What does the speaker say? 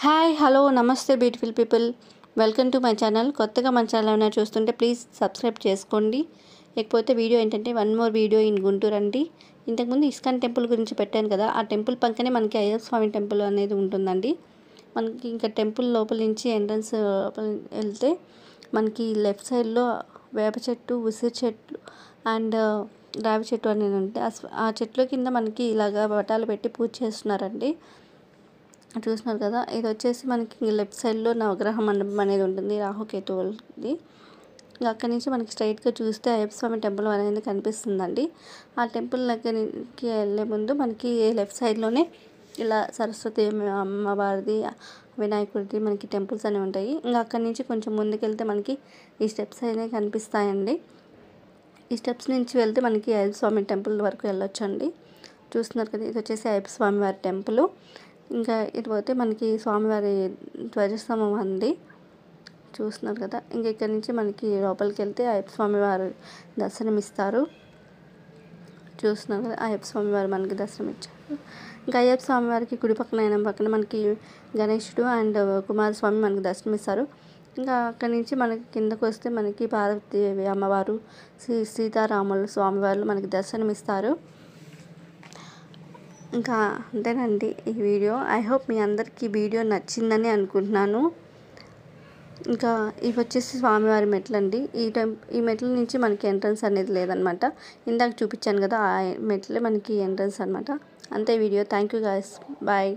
Hi hello నమస్తే beautiful people, welcome to my channel. కొత్తగా మన ఛానల్ ఏమైనా చూస్తుంటే ప్లీజ్ సబ్స్క్రైబ్ చేసుకోండి. లేకపోతే వీడియో ఏంటంటే one more video in Guntur అండి. ఇంతకుముందు ఇస్కాన్ టెంపుల్ గురించి పెట్టాను కదా, ఆ టెంపుల్ పక్కనే మనకి అయ్యప్ప స్వామి టెంపుల్ అనేది ఉంటుందండి. మనకి ఇంకా టెంపుల్ లోపల నుంచి ఎంట్రన్స్ వెళ్తే మనకి లెఫ్ట్ సైడ్లో వేప చెట్టు, ఉసిరి చెట్లు అండ్ రావి చెట్టు అనేది ఉంటాయి. ఆ చెట్ల కింద మనకి ఇలాగా పటాలు పెట్టి పూజ చేస్తున్నారండి. చూస్తున్నారు కదా, ఇది వచ్చేసి మనకి లెఫ్ట్ సైడ్లో నవగ్రహ మండపం అనేది ఉంటుంది, రాహుకేతువులది. అక్కడి నుంచి మనకి స్ట్రైట్గా చూస్తే అయ్యప్ప స్వామి టెంపుల్ అనేది కనిపిస్తుందండి. ఆ టెంపుల్ దగ్గరికి వెళ్ళే ముందు మనకి లెఫ్ట్ సైడ్లోనే ఇలా సరస్వతి అమ్మవారిది, వినాయకుడిది మనకి టెంపుల్స్ అనేవి ఉంటాయి. ఇంకా అక్కడి నుంచి కొంచెం ముందుకెళ్తే మనకి ఈ స్టెప్స్ అనేవి కనిపిస్తాయండి. ఈ స్టెప్స్ నుంచి వెళ్తే మనకి అయ్యప్ప స్వామి టెంపుల్ వరకు వెళ్ళొచ్చండి. చూస్తున్నారు కదా, ఇది వచ్చేసి అయ్యప్ప స్వామి వారి టెంపుల్. ఇంకా ఇది పోతే మనకి స్వామివారి ధ్వజస్తంభం అండి, చూస్తున్నారు కదా. ఇంక ఇక్కడ నుంచి మనకి లోపలికి వెళ్తే అయ్యప్ప స్వామివారు దర్శనం ఇస్తారు. చూస్తున్నారు కదా, అయ్యప్ప స్వామివారు మనకి దర్శనం ఇచ్చారు. ఇంకా అయ్యప్ప స్వామివారికి కుడి పక్కన పక్కన మనకి గణేశుడు అండ్ కుమారస్వామి మనకి దర్శనం ఇస్తారు. ఇంకా అక్కడి నుంచి మనకి కిందకు వస్తే మనకి పార్వతీదేవి అమ్మవారు, సీతారాములు స్వామివారు మనకి దర్శనం ఇస్తారు. ఇంకా అంతేనండి ఈ వీడియో. ఐ హోప్ మీ అందరికీ వీడియో నచ్చిందని అనుకుంటున్నాను. ఇంకా ఇవి వచ్చేసి స్వామివారి మెట్లు అండి. ఈ మెట్ల నుంచి మనకి ఎంట్రన్స్ అనేది లేదనమాట. ఇందాక చూపించాను కదా, ఆ మెట్లే మనకి ఎంట్రన్స్ అనమాట. అంతే video. Thank you guys, bye.